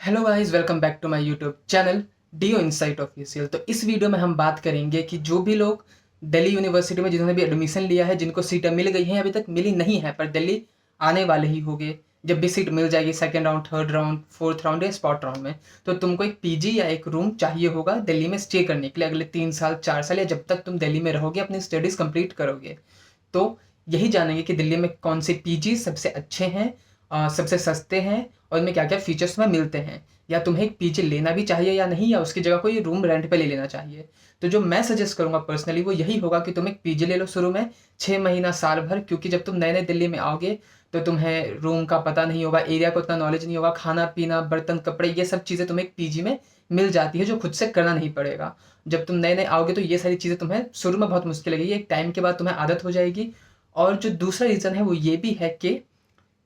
Hello guys, welcome back to my YouTube channel DO insight official. तो इस video में हम बात करेंगे कि जो भी लोग दिल्ली यूनिवर्सिटी में जिन्होंने भी एडमिशन लिया है, जिनको सीटें मिल गई हैं, अभी तक मिली नहीं है पर दिल्ली आने वाले ही होंगे। जब भी सीट मिल जाएगी second round, third round, fourth round या स्पॉट राउंड में, तो तुमको एक पीजी या एक रूम चाहिए होगा दिल्ली में स्टे करने के लिए अगले 3 साल 4 साल, या जब तक तुम दिल्ली में रहोगे अपनी स्टडीज़ कंप्लीट करोगे। तो यही जानेंगे कि दिल्ली में कौन से पीजी सबसे अच्छे हैं, सबसे सस्ते हैं, और इनमें क्या क्या फीचर्स तुम्हें मिलते हैं, या तुम्हें एक पीजी लेना भी चाहिए या नहीं, या उसकी जगह कोई रूम रेंट पे ले लेना चाहिए। तो जो मैं सजेस्ट करूंगा पर्सनली वो यही होगा कि तुम एक पीजी ले लो शुरू में 6 महीना साल भर, क्योंकि जब तुम नए नए दिल्ली में आओगे तो तुम्हें रूम का पता नहीं होगा, एरिया का उतना नॉलेज नहीं होगा, खाना पीना बर्तन कपड़े ये सब चीज़ें तुम्हें एक पीजी में मिल जाती है जो खुद से करना नहीं पड़ेगा। जब तुम नए नए आओगे तो ये सारी चीज़ें तुम्हें शुरू में बहुत मुश्किल लगेगी, एक टाइम के बाद तुम्हें आदत हो जाएगी। और जो दूसरा रीज़न है वो ये भी है कि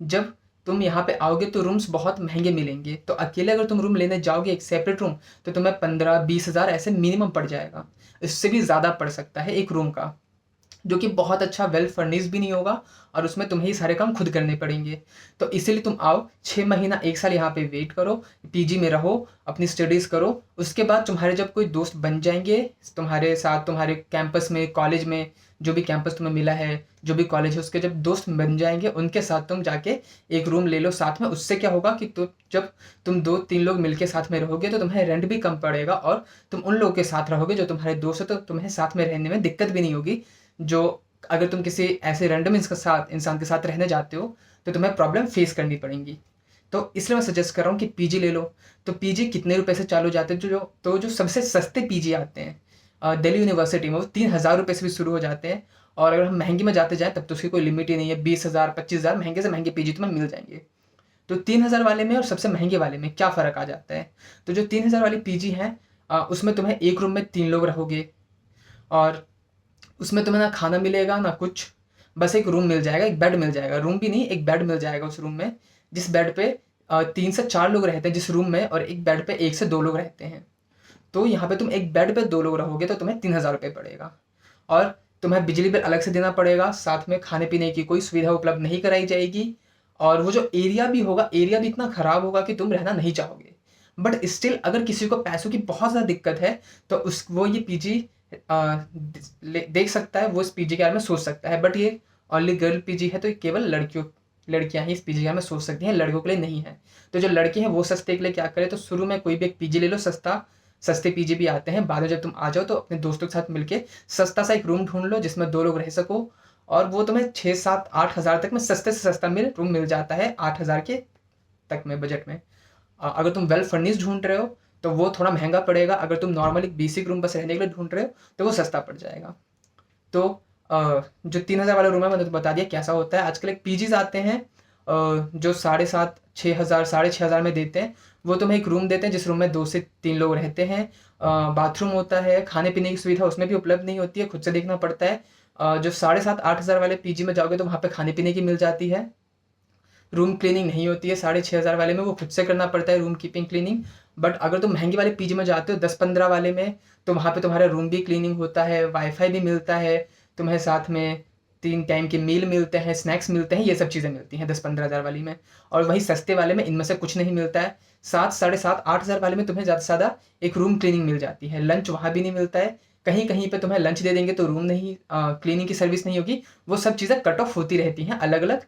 जब तुम यहाँ पे आओगे तो रूम्स बहुत महंगे मिलेंगे। तो अकेले अगर तुम रूम लेने जाओगे एक सेपरेट रूम, तो तुम्हें 15-20 हज़ार ऐसे मिनिमम पड़ जाएगा। इससे भी ज़्यादा पड़ सकता है एक रूम का, जो कि बहुत अच्छा वेल फर्निश्ड भी नहीं होगा, और उसमें तुम्हें ही सारे काम खुद करने पड़ेंगे। तो इसीलिए तुम आओ 6 महीना 1 साल यहाँ पे वेट करो, पीजी में रहो, अपनी स्टडीज़ करो। उसके बाद तुम्हारे जब कोई दोस्त बन जाएंगे तुम्हारे साथ, तुम्हारे कैंपस में, कॉलेज में, जो भी कैंपस तुम्हें मिला है, जो भी कॉलेज है, उसके जब दोस्त बन जाएंगे उनके साथ तुम जाके एक रूम ले लो साथ में। उससे क्या होगा कि जब तुम 2-3 लोग मिलके साथ में रहोगे तो तुम्हें रेंट भी कम पड़ेगा, और तुम उन लोगों के साथ रहोगे जो तुम्हारे दोस्त है, तो तुम्हें साथ में रहने में दिक्कत भी नहीं होगी। जो अगर तुम किसी ऐसे रैंडम इंसान के साथ रहने जाते हो तो तुम्हें प्रॉब्लम फेस करनी पड़ेंगी। तो इसलिए मैं सजेस्ट कर रहा हूँ कि पीजी ले लो। तो पीजी कितने रुपए से चालू जाते हैं? जो सबसे सस्ते पीजी आते हैं दिल्ली यूनिवर्सिटी में, वो 3,000 रुपये से भी शुरू हो जाते हैं। और अगर हम महंगे में जाते जाएँ तब तो उसकी कोई लिमिट ही नहीं है, 20,000 25,000 महंगे से महंगे पीजी तुम्हें मिल जाएंगे। तो 3,000 वाले में और सबसे महंगे वाले में क्या फ़र्क आ जाता है? तो जो 3,000 वाली पीजी है, उसमें तुम्हें एक रूम में 3 लोग रहोगे, और उसमें तुम्हें ना खाना मिलेगा ना कुछ, बस एक रूम मिल जाएगा, एक बेड मिल जाएगा, रूम भी नहीं एक बेड मिल जाएगा उस रूम में, जिस बेड पे 3 से 4 लोग रहते हैं जिस रूम में, और एक बेड पे 1 से 2 लोग रहते हैं। तो यहाँ पे तुम एक बेड पे 2 लोग रहोगे तो तुम्हें 3,000 रुपये पड़ेगा। और तुम्हें बिजली बिल अलग से देना पड़ेगा, साथ में खाने पीने की कोई सुविधा उपलब्ध नहीं कराई जाएगी। और वो जो एरिया भी होगा, एरिया भी इतना ख़राब होगा कि तुम रहना नहीं चाहोगे। बट स्टिल अगर किसी को पैसों की बहुत ज़्यादा दिक्कत है तो उस वो ये पीजी देख सकता है, वो इस पीजी के बारे में सोच सकता है। बट ये ओनली गर्ल पीजी है, तो ये केवल लड़कियां ही इस पीजी के बारे में सोच सकती हैं, लड़कों के लिए नहीं है। तो जो लड़के हैं वो सस्ते के लिए क्या करें, तो शुरू में कोई भी एक पीजी ले लो, सस्ते पीजी भी आते हैं। बाद में जब तुम आ जाओ तो अपने दोस्तों के साथ मिलके सस्ता सा एक रूम ढूंढ लो जिसमें 2 लोग रह सको, और वो तुम्हें 6-7-8 हज़ार तक में सस्ते से सस्ता रूम मिल जाता है, 8 हज़ार के तक में बजट में। अगर तुम वेल फर्निश्ड ढूंढ रहे हो तो वो थोड़ा महंगा पड़ेगा, अगर तुम नॉर्मल एक बेसिक रूम बस रहने के लिए ढूंढ रहे हो तो वो सस्ता पड़ जाएगा। तो जो 3,000 वाला रूम है मैंने तो बता दिया कैसा होता है। आजकल एक पीजीज आते हैं जो 7,500 6,000 में देते हैं। वो तुम्हें एक रूम देते हैं जिस रूम में 2 से 3 लोग रहते हैं, बाथरूम होता है, खाने पीने की सुविधा उसमें भी उपलब्ध नहीं होती है, खुद से देखना पड़ता है। जो 7,500 8,000 वाले पीजी में जाओगे तो वहाँ पे खाने पीने की मिल जाती है, रूम क्लीनिंग नहीं होती है। 6,500 वाले में वो खुद से करना पड़ता है रूम कीपिंग क्लीनिंग। बट अगर तुम महंगे वाले पीजी में जाते हो 10-15 वाले में, तो वहाँ पे तुम्हारा रूम भी क्लीनिंग होता है, वाईफाई भी मिलता है, तुम्हें साथ में 3 टाइम के मील मिलते हैं, स्नैक्स मिलते हैं, ये सब चीज़ें मिलती हैं 10-15 हज़ार वाली में। और वहीं सस्ते वाले में इनमें से कुछ नहीं मिलता है। 7 साढ़े 7 8 हज़ार वाले में तुम्हें ज़्यादा से ज़्यादा एक रूम क्लीनिंग मिल जाती है, लंच वहाँ भी नहीं मिलता है। कहीं कहीं पे तुम्हें लंच दे देंगे तो रूम नहीं, क्लीनिंग की सर्विस नहीं होगी। वो सब चीज़ें कट ऑफ होती रहती हैं अलग अलग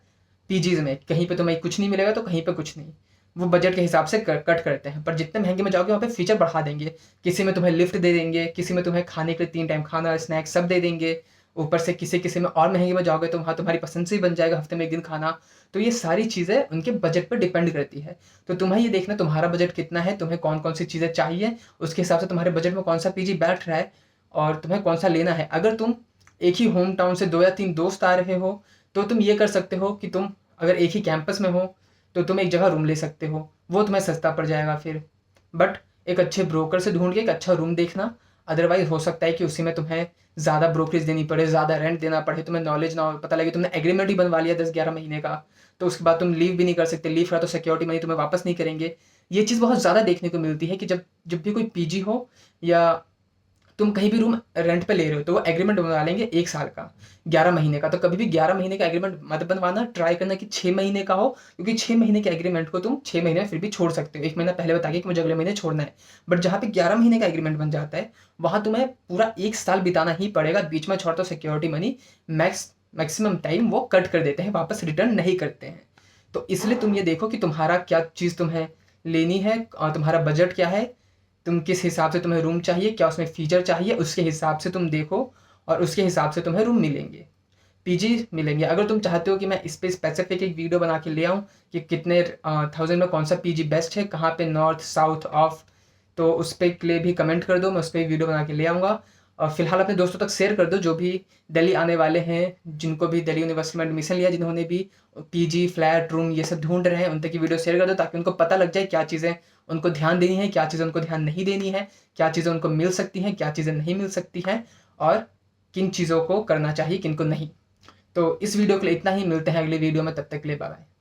पीजीज में, कहीं पे तुम्हें कुछ नहीं मिलेगा तो कहीं पे कुछ नहीं। वो बजट के हिसाब से कट करते हैं, पर जितने महंगे में जाओगे वहाँ पे फीचर बढ़ा देंगे। किसी में तुम्हें लिफ्ट दे देंगे, किसी में तुम्हें खाने के लिए 3 टाइम खाना, स्नैक्स सब दे देंगे। ऊपर से किसी किसी में और महंगे में जाओगे तो वहाँ तुम्हारी पसंद से ही बन जाएगा हफ्ते में 1 दिन खाना। तो ये सारी चीज़ें उनके बजट पर डिपेंड करती है। तो तुम्हें ये देखना तुम्हारा बजट कितना है, तुम्हें कौन कौन सी चीज़ें चाहिए, उसके हिसाब से तुम्हारे बजट में कौन सा पीजी बैठ रहा है और तुम्हें कौन सा लेना है। अगर तुम एक ही होम टाउन से 2 या 3 दोस्त आ रहे हो तो तुम ये कर सकते हो कि तुम अगर एक ही कैंपस में हो तो तुम एक जगह रूम ले सकते हो, वो तुम्हें सस्ता पड़ जाएगा फिर। बट एक अच्छे ब्रोकर से ढूंढ के एक अच्छा रूम देखना। अदरवाइज हो सकता है कि उसी में तुम्हें ज़्यादा ब्रोकरेज देनी पड़े, ज़्यादा रेंट देना पड़े, तुम्हें नॉलेज ना हो, पता लगे तुमने एग्रीमेंट ही बनवा लिया 10-11 महीने का, तो उसके बाद तुम लीव भी नहीं कर सकते, लीव करा तो सिक्योरिटी मनी तुम्हें वापस नहीं करेंगे। ये चीज़ बहुत ज़्यादा देखने को मिलती है कि जब जब भी कोई पीजी हो या तुम कहीं भी रूम रेंट पे ले रहे हो तो वो एग्रीमेंट बनवा लेंगे 1 साल का, 11 महीने का। तो कभी भी 11 महीने का एग्रीमेंट मत बनवाना, ट्राई करना कि 6 महीने का हो, क्योंकि 6 महीने के एग्रीमेंट को तुम 6 महीने में फिर भी छोड़ सकते हो। 1 महीना पहले बता के कि मुझे अगले महीने छोड़ना है। बट जहाँ पे 11 महीने का एग्रीमेंट बन जाता है, वहाँ तुम्हें पूरा 1 साल बिताना ही पड़ेगा। बीच में छोड़ तो सिक्योरिटी मनी मैक्सिमम टाइम वो कट कर देते हैं, वापस रिटर्न नहीं करते हैं। तो इसलिए तुम ये देखो कि तुम्हारा क्या चीज़ तुम्हें लेनी है और तुम्हारा बजट क्या है, तुम किस हिसाब से तुम्हें रूम चाहिए, क्या उसमें फीचर चाहिए, उसके हिसाब से तुम देखो और उसके हिसाब से तुम्हें रूम मिलेंगे, पीजी मिलेंगे। अगर तुम चाहते हो कि मैं इस पे स्पेसिफिक एक वीडियो बना के ले आऊँ कि कितने थाउजेंड में कौन सा पीजी बेस्ट है, कहाँ पे नॉर्थ साउथ ऑफ, तो उस पर के लिए भी कमेंट कर दो, मैं उस पर वीडियो बना के ले आऊँगा। और फिलहाल अपने दोस्तों तक शेयर कर दो जो भी दिल्ली आने वाले हैं, जिनको भी दिल्ली यूनिवर्सिटी में एडमिशन लिया, जिन्होंने भी पीजी फ्लैट रूम ये सब ढूंढ रहे हैं, उन तक की वीडियो शेयर कर दो ताकि उनको पता लग जाए क्या चीज़ें उनको ध्यान देनी है, क्या चीज़ें उनको ध्यान नहीं देनी है, क्या चीज़ें उनको मिल सकती हैं, क्या चीज़ें नहीं मिल सकती हैं, और किन चीज़ों को करना चाहिए, किन को नहीं। तो इस वीडियो के लिए इतना ही, मिलते हैं अगली वीडियो में, तब तक के लिए बाय बाय।